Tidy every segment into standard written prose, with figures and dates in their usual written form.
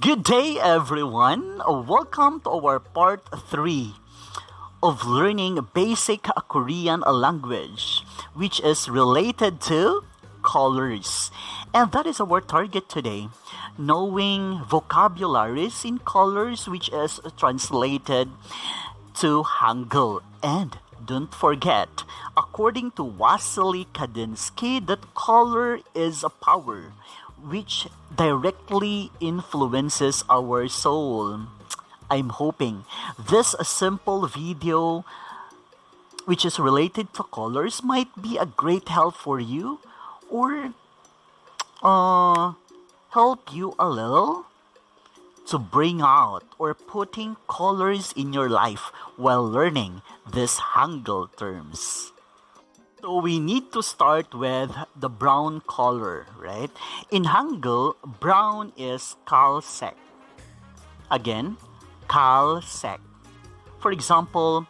Good day, everyone. Welcome to our part 3 of learning basic Korean language, which is related to colors. And that is our target today, knowing vocabularies in colors, which is translated to Hangul. And don't forget, according to Wassily Kandinsky, that color is a power which directly influences our soul. I'm hoping this simple video, which is related to colors, might be a great help for you or help you a little to bring out or putting colors in your life while learning these Hangul terms. So we need to start with the brown color, right? In Hangul, brown is kalsek. Again, kalsek. For example,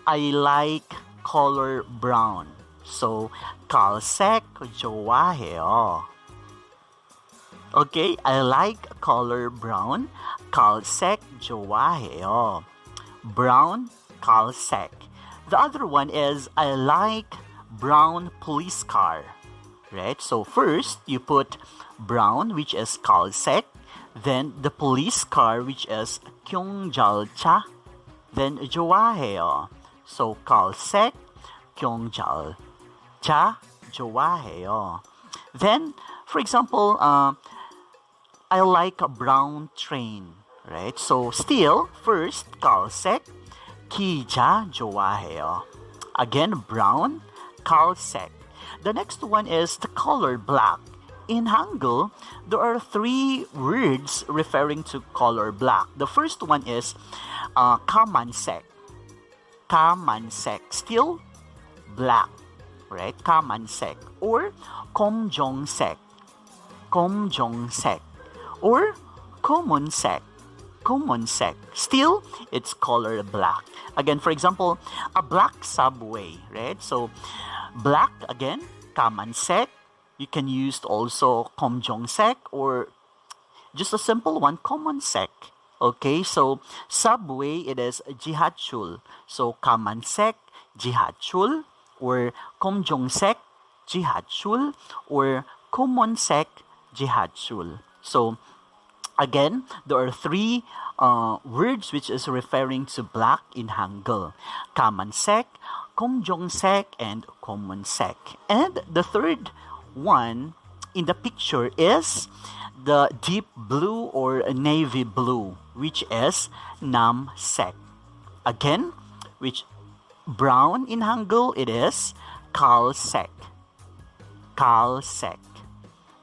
I like color brown. So, kalsek 좋아해요. Okay, I like color brown. kalsek 좋아해요. Brown, kalsek. The other one is I like brown police car, right? So first you put brown, which is kalsek, then the police car, which is 경찰차, then 좋아해요. So kalsek, 경찰차, 좋아해요. Then, for example, I like a brown train, right? So still, first kalsek, 기차 좋아해요. Again, brown, kalsek. The next one is the color black. In Hangul, there are 3 words referring to color black. The first one is kamansek. Kamansek, still black, right? Kamansek. Or komjongsek. Komjongsek. Or komonsek. Komonsek. Still, it's color black. Again, for example, a black subway, right? So, black, again, kamansek. You can use also komjongsek or just a simple one, komonsek. Okay, so subway, it is jihatchul. So, kamansek, jihatchul, or komjongsek, jihatchul, or komonsek, jihatchul. So, again, there are 3 words which is referring to black in Hangul. Kamansek, komjongsek, and komonsek. And the third one in the picture is the deep blue or navy blue, which is namsek. Again, which brown in Hangul, it is kalsek. Kalsek.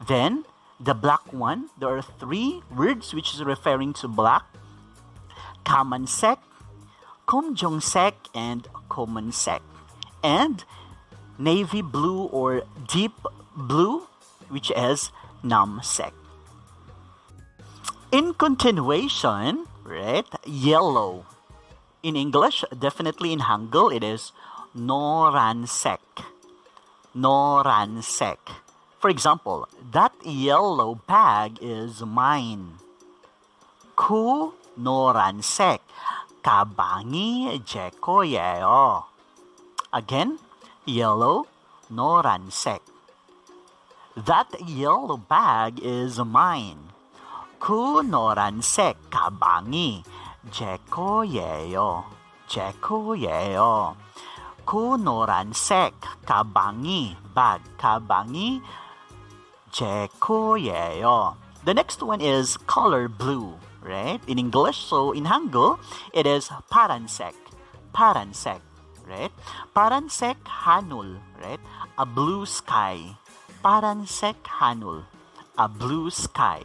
Then, the black one, there are 3 words which is referring to black. Kamansek, komjongsek, and komonsek. And navy blue or deep blue, which is namsek. In continuation, right, yellow. In English, definitely in Hangul, it is noransek. Noransek. For example, that yellow bag is mine. Ku noransek. 가방이 제 거예요. Again, yellow, noransek. That yellow bag is mine. 그 노란색 가방이 제 거예요. 제 거예요. 그 노란색 가방이 가방이 제 거예요. The next one is color blue, right? In English, so in Hangul, it is 파란색. 파란색, right? 파란색 하늘, right? A blue sky. 파란색 하늘. A blue sky.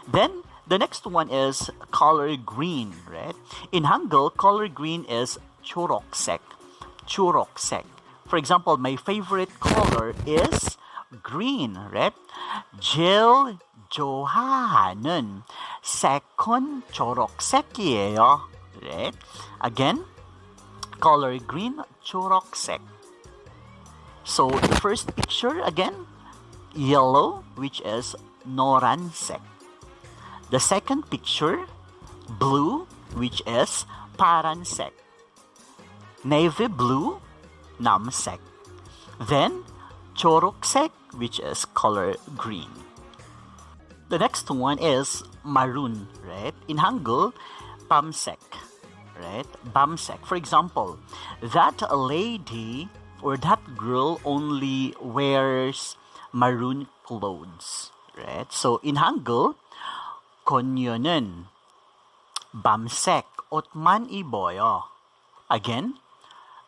Then, the next one is color green, right? In Hangul, color green is 초록색. 초록색. For example, my favorite color is green, right? 제일 좋아하는 색은 초록색이에요, right? Again, color green, 초록색. So, the first picture, again, yellow, which is 노란색. The second picture, blue, which is paransek. Navy blue, namsek. Then, choruksek, which is color green. The next one is maroon, right? In Hangul, bamsek, right? Bamsek. For example, that lady or that girl only wears maroon clothes, right? So in Hangul, konyo는 bamsek otman iboyo. Again,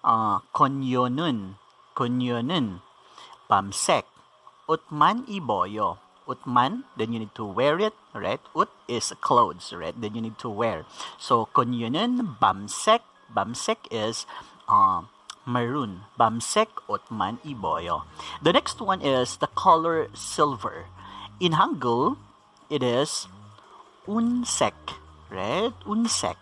konyo는 bamsek utman iboyo. Utman, then you need to wear it, right? Ut is clothes, right? Then you need to wear. So konyo는 bamsek is maroon. Bamsek otman iboyo. The next one is the color silver. In Hangul, it is unsek, right? Unsek,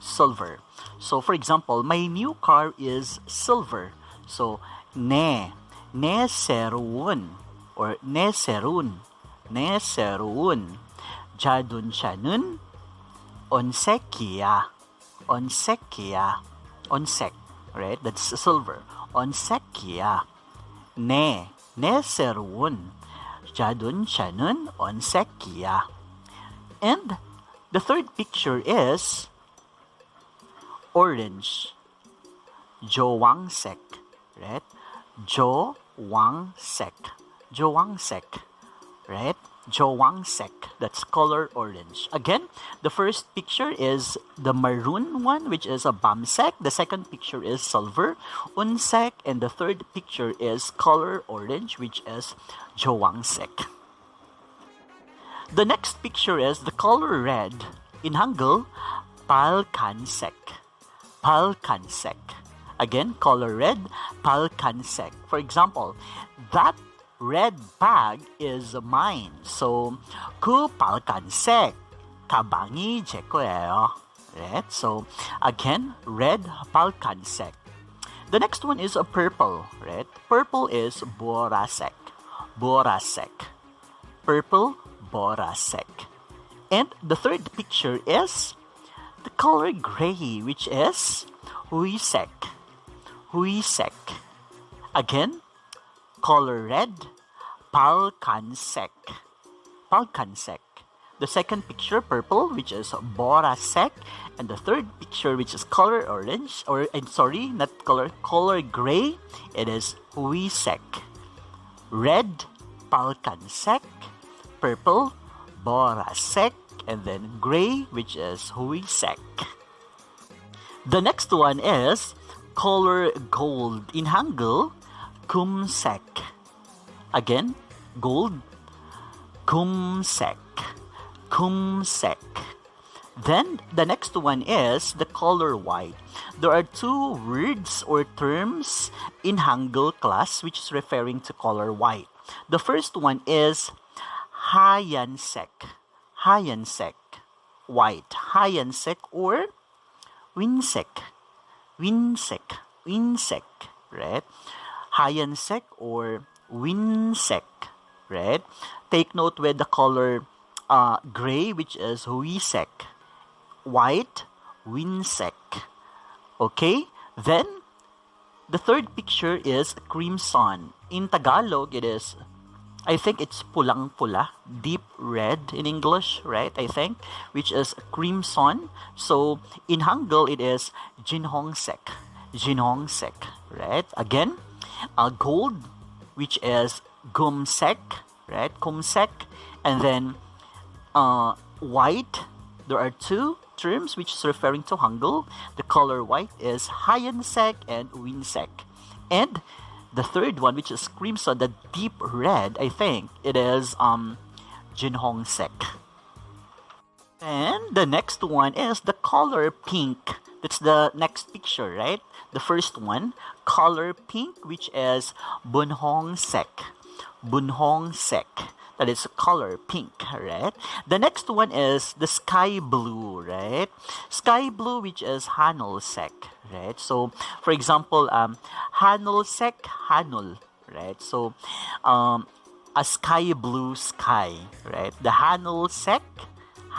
silver. So for example, my new car is silver. So ne serun or ne serun jadun chanun onsekia, onsek, right? That's silver. Onsekia ne serun jadun chanun onsekia. And the third picture is orange, jowangsek, right? Jowangsek, right? Jowangsek, that's color orange. Again, the first picture is the maroon one, which is a bamsek. The second picture is silver, unsek. And the third picture is color orange, which is jowangsek. The next picture is the color red. In Hangul, palkansek. Again, color red, palkansek. For example, that red bag is mine. So, ku palkansek kabangi jeko예요. Right? So, again, red, palkansek. The next one is a purple, right? Purple is borasek. Purple, borasek. And the third picture is the color gray, which is huisek. Again, color red, palkansek. The second picture, purple, which is borasek. And the third picture, which is color orange, color gray, it is huisek. Red, palkansek. Purple, borasek. And then gray, which is huisek. The next one is color gold. In Hangul, kumsek. Again, gold, kumsek. Then the next one is the color white. There are two words or terms in Hangul class which is referring to color white. The first one is hayansek. White. Hayansek or winsek, right? Hayansek or winsek, right? Take note with the color gray, which is huisek. White, winsek. Okay? Then, the third picture is crimson. In Tagalog, it is, I think it's pulang-pula, deep red in English, right? I think, which is crimson. So, in Hangul, it is jinhongsek, right? Again, gold, which is gumsek, right? Kumsek. And then, white, there are two terms which is referring to Hangul. The color white is hayansek and winsek. And the third one, which is crimson, the deep red, I think, it is jinhongsek. And the next one is the color pink. That's the next picture, right? The first one, color pink, which is bunhongsek. That is color pink, right? The next one is the sky blue, right? Sky blue, which is hanulsek, right? So, for example, hanulsek, hanul, right? So, a sky blue sky, right? The Hanul Sek,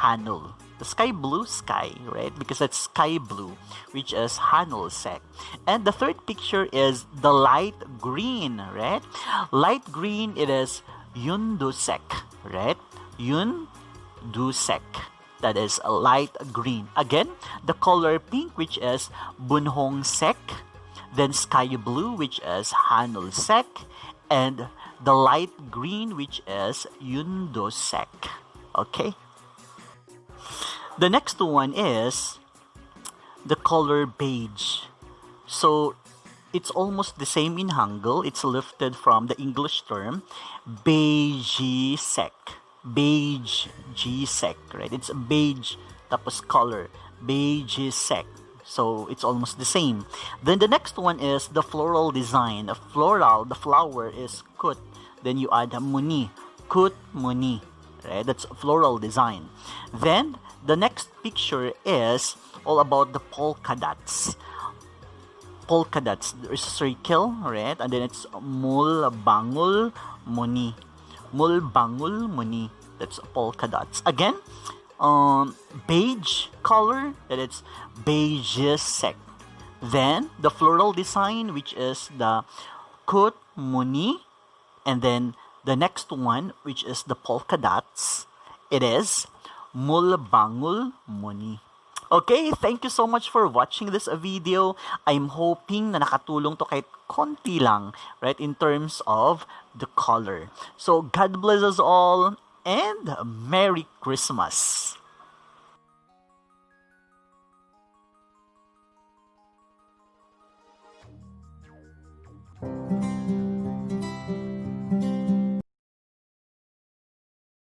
Hanul. The sky blue sky, right? Because that's sky blue, which is Hanul Sek. And the third picture is the light green, right? Light green, it is Yundusek, right? Yundusek. That is a light green. Again, the color pink, which is Bunhong Sek. Then sky blue, which is Hanul Sek. And the light green, which is Yundosek. Okay? The next one is the color beige. So, it's almost the same in Hangul. It's lifted from the English term beige-sek. Beige-sek, right? It's beige tapos color. Beige-sek. So, it's almost the same. Then the next one is the floral design. The flower is kut. Then you add muni. Kut muni. Right? That's floral design. Then, the next picture is all about the polka dots. Polka dots. There's a circle, right? And then it's mul bangul muni. Mul bangul muni. That's polka dots. Again, beige color, that it's beige-sek. Then, the floral design, which is the kut muni. And then, the next one, which is the polka dots, it is mul bangul muni. Okay, thank you so much for watching this video. I'm hoping na nakatulong to kahit konti lang, right, in terms of the color. So, God bless us all, and Merry Christmas!